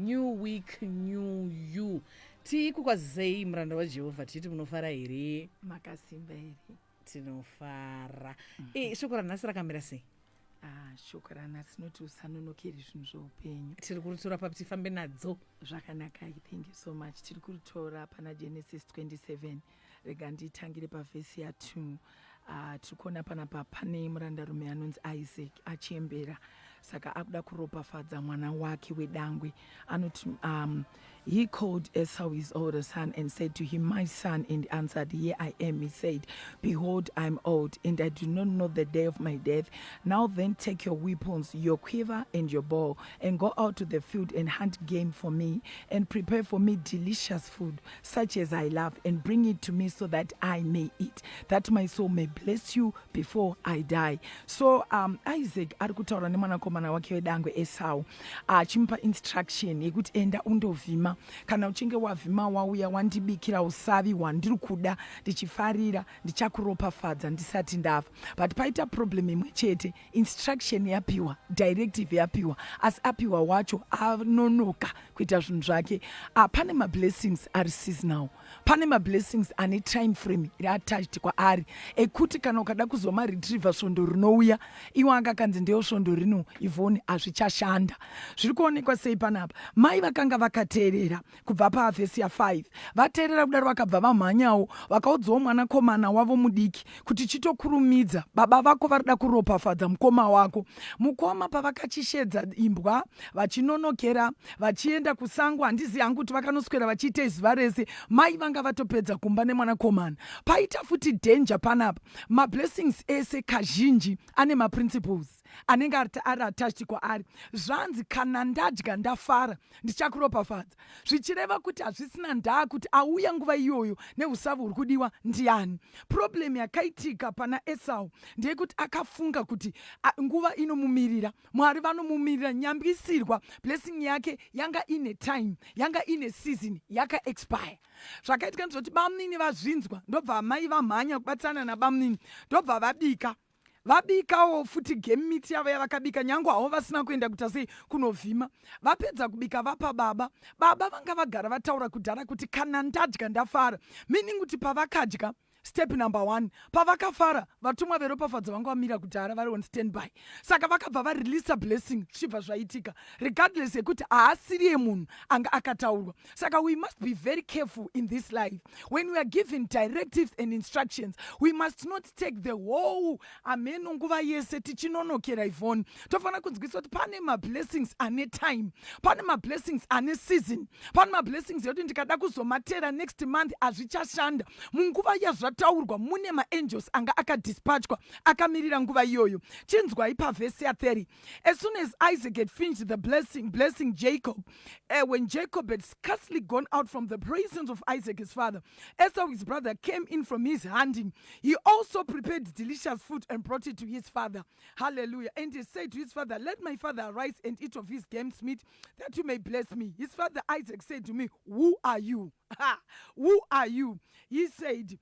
New week, new you. Tikukwazisei muranda waJehovha titi munofara here? Makasimba here. Tinofara. Shoko ranhasi rakamira sei? Shoko ranhasi tinoti usanonokere zvinhu zveupenyu. Tiri kuritora papi tifambe nadzo. Zvakanaka, thank you so much. Tiri kuritora pana Genesis 27. Rega nditangire pavhesi ya2. Tiri kuona panapa pane murandarume anonzi Isaac achembera. Saka akuda kuropafadza mwana wake wedangwe. Anoti he called Esau his older son and said to him, "My son," and he answered, "Here I am." He said, "Behold, I am old, and I do not know the day of my death. Now then take your weapons, your quiver and your bow, and go out to the field and hunt game for me, and prepare for me delicious food, such as I love, and bring it to me so that I may eat, that my soul may bless you before I die." So Isaac ari kutaura nemwanakomana wake wedangwe Esau achimupa instruction yekuti enda undovhima. Kana uchinge wavhima wauya wandibikira usavi hwandiri kuda ndichifarira ndichakuropafadza ndisati ndafa. But paita problem imwe chete, instruction yapiwa, directive yapiwa, asi apiwa wacho anonoka kuita zvinhu zvake. Pane mablessings ari seasonal, pane mablessings ane time frame attached kwaari ekuti kana ukada kuzoma retriever svondo rinouya iwe akakanzi ndeyo svondo rino ivhoni hazvichashanda. Zviri kuonekwa sei panapa? Mai vakanga vakateerera kubva pavhesi ya5, vateerera kudaro vakabva vamhanyawo vakaudzawo mwanakomana wavo mudiki kuti chitokurumidza, baba vako varida kuropafadza mukoma wako. Mukoma pavakachishedza imbwa vachinonokera vachienda kusango, handizi hangu kuti vakanoswera vachiita izuva rese, mai vanga vatopedza kumba nemwanakomana. Paita futi danger panapa. Mablessings ese kazhinji ane maprinciples anenge ari attached kwaari. Zvanzi kana ndadya ndafara ndichakuropafadza, zvichireva kuti hazvisina ndaa kuti auya nguva iyoyo neusavi huri kudiwa ndiani. Problem yakaitika pana Esau ndeyekuti akafunga kuti nguva inomumirira, Mwari vanomumirira, nyambisirwa blessing yake yanga ine time, yanga ine season, yaka expire. Zvakaitika ndizvoti bamunini vazvinzwa ndobva amai vamhanya kubatsana nabamunini ndobva vabikawo futi game meat yavo yavakabika, nyange havo vasina kuenda kuita sei kunovhima. Vapedza kubika vapa baba vanga vagara vataura kudhara kuti kana ndadya ndafara, meaning kuti pavakadya, step number 1, pavakafara vatumwa veropafadzo vanga vamira kudhara vari on standby. Saka vakabva vareleasa blessing zvichibva zvaitika, regardless yekuti haasiri yemunhu anga akataurwa. Saka we must be very careful in this life. When we are given directives and instructions, we must not take the whole ameno nguva yese tichinonokera ivhoni. Tofanira kunzwisisa kuti pane mablessings ane time, pane mablessings ane season, pane mablessings yekuti ndikada kuzomatera next month hazvichashanda. Munguva yazvataurwa mune maangels anga akadispatchwa akamirira nguva iyoyo. Chinzwai pavhesi ya30. As soon as Isaac had finished the blessing Jacob, when Jacob had scarcely gone out from the presence of Isaac his father, Esau his brother came in from his hunting. He also prepared delicious food and brought it to his father. Hallelujah. And he said to his father, "Let my father arise and eat of his game's meat, that you may bless me." His father Isaac said to me, "Who are you?" Who are you? He said,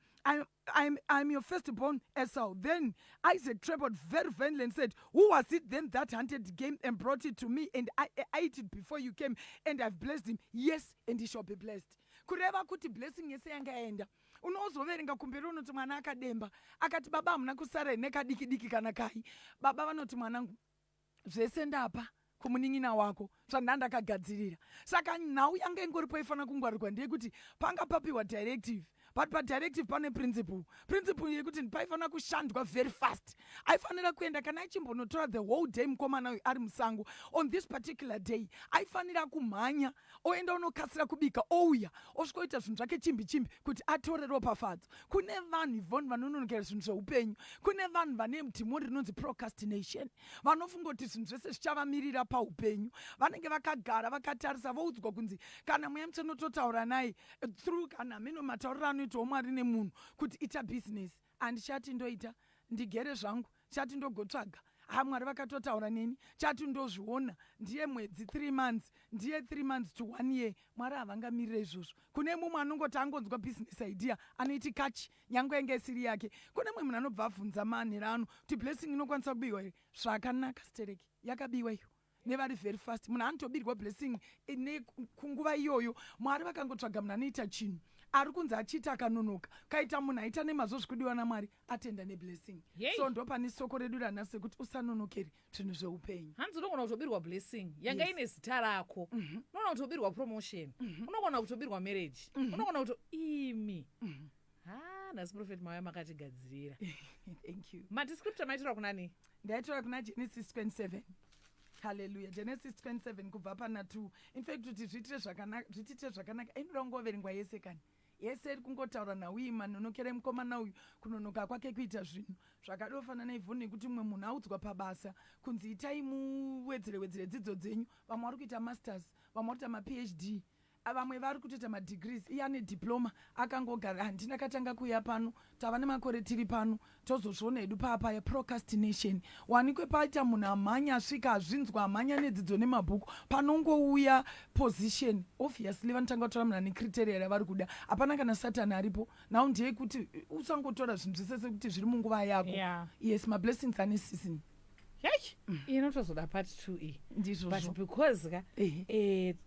I'm your firstborn Esau. Then Isaac trembled very violently and said, "Who was it then that hunted game and brought it to me, and I ate it before you came, and I've blessed him? Yes, and he shall be blessed." Kureva kuti blessing yese yangaenda. Unozoverenga kumberi unoti mwana akademba akati, "Baba hamuna kusara nekadiki kana kai." Baba vanoti, "Mwanangu, zvese ndapa kumunin'ina wako zvandandakagadzirira." Saka nhau yanga ingoripo ifana kungwarirwa ndeyekuti panga papiwa directive, but padirective pane principle yekuti paifana kushandwa very fast. Aifanira kuenda kana achimbonotora the whole day mukomana uyu ari musango. On this particular day aifanira kumhanya oenda unokasira kubika, ouya osvikoita zvinhu zvake chimbi kuti atore ropafadzo. Kune vanhu ivhoni vanononokera zvinhu zveupenyu, kune vanhu vane mutimo rinonzi procrastination, vanofunga kuti zvinhu zvese zvichavamirira paupenyu. Vanenge vakagara vakatarisa voudzwa kunzi kana mweya muchanototaura naye through kana mino matauriro anoitwa Mwari nemunhu kuti ita business, handichati ndoita ndigere zvangu, chati ndogotsvaga. Mwari vakatotaura neni, chati ndozviona, ndiye mwedzi 3 months, ndiye 3 months to 1 year. Mwari havangamirira izvozvo. Kune mumwe anongoti angonzwa business idea anoiti kachi, nyange yange isiri yake. Kune mumwe munhu anobva abvunza manhero ano kuti blessing inokwanisa kubiwa here. Zvakanaka stereki, yakabiwa iyo. nevari very fast. Munhu anotobirwa blessing kunguva iyoyo. Mwari vakangotsvaga munhu anoita chinhu ari kunzi achiita akanonoka, kaita munhu aita nemazvo zvikudiwa naMwari atenda neblessing. So ndo pane soko redu ranhasi kuti usanonokeri zvinhu zveupenyu. Hanzi unogona kutobirwa blessing yanga ine zita rako, unogona kutobirwa promotion, unogona kutobirwa marriage, unogona kuto imi. Nhasi Prophet Mawuya makatigadzirira. Thank you. Madescriptor maitora kunani? Ndaitora kuna Genesis 27. Hallelujah. Genesis 27 kubva pana 2. In fact kuti zviitire zvakanaka inoda kungoverengwa yese kani. Yese iri kungotaura nauyu manonokere mukomana uyu kunonoka kwake kuita zvinhu zvakadofanana naivhuni nekuti mumwe munhu audzwa pabasa kunzi itai muwedzere dzidzo dzenyu. Vamwe vari kuita masters, vamwe vari kuita maPhD, vamwe vari kutoita madegrees. Iye ane diploma akangogara handina katanga kuuya pano, tava nemakore tiri pano, tozozviona hedu papa yeprocrastination. Wanikwe paita munhu amhanya asvika azvinzwa amhanya nedzidzo nemabhuku, panongouya position obviously vanotanga kutora munhu ane criteria ravari kuda. Hapana kana Satani aripo. Now ndiye kuti usangotora zvinhu zvese sekuti zviri munguva yako. Yes, my blessings ane season. Inotozoda part 2 ndizvo but because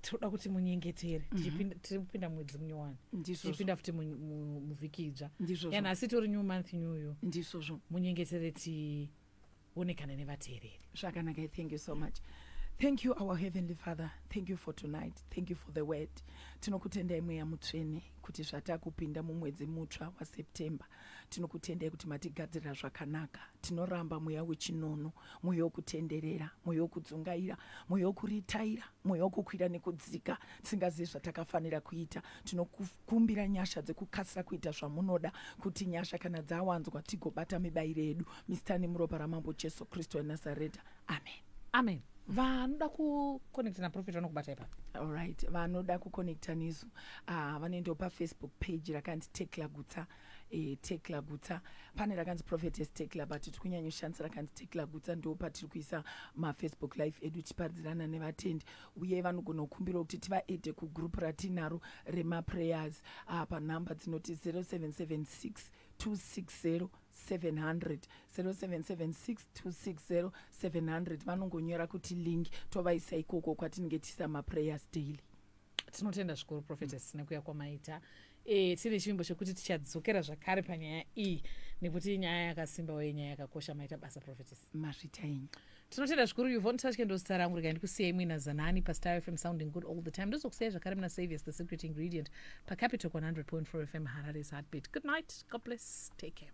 toda kuti munyengetere tiri kupinda mwedzi munyowani, tipinda futi muvhiki idzva, asi tori new month nyuyo, ndizvozvo munyengetere tionekana nevateereri. Zvakanaka. Thank you so much. Thank you, our Heavenly Father. Thank you for tonight. Thank you for the word. Tinokutendai mweya mutsvene kuti zvatakupinda mumwedzi mutsva waSeptember. Tinokutendai kuti matigadzirira zvakanaka. Tinoramba mweya wechinono, mweya wokutenderera, mweya wokudzungaira, mweya wokuritaira, mweya wokukwira nekudzika, tisingazivi zvatakafanira kuita. Tinokukumbira nyasha dzekukasira kuita zvamunoda, kuti nyasha kana dzawanzwa tigobata mibayiro yedu. Misitani muropa raMambo Jesu Kristu waNazareta. Amen. Amen. Vanoda kuconnecta naProfit vanokubata ipapo. Alright, vanoda kuconnecta nesu vanoendawo paFacebook page rakanzi Tekla Gutsa. Tekla Gutsa pane rakanzi Prophetess Tekla, but tiri kunyanyoshandisa rakanzi Tekla Gutsa, ndo patiri kuisa maFacebook live edu tichiparidzirana nevatendi. Uye vanogona kukumbirawo kuti tivaedhe kugroup ratinaro remaprayers panhamba dzinoti 0776 260 700 0776 260 700. Vanongonyora kuti link tovaisa ikoko kwatinenge tiisa maprayers daily. Tinotenda zvikuru Prophetess nekuya kwamaita. Tine chivimbo chekuti tichadzokera zvakare panyaya iyi nekuti nyaya yakasimba uye nyaya yakakosha. Maita basa Prophetess. Mazvita enyu. Tinotenda zvikuru. Yvonne Tashke ndozita rangu. Rega ndikusiyai mwina Zanani paStar FM sounding good all the time. Ndozokusiyai zvakare muna Saviors the secret ingredient paCapital 100.4 FM Harare's heartbeat. Good night. God bless. Take care.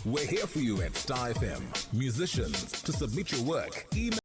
We're here for you at Star FM. Musicians, to submit your work, email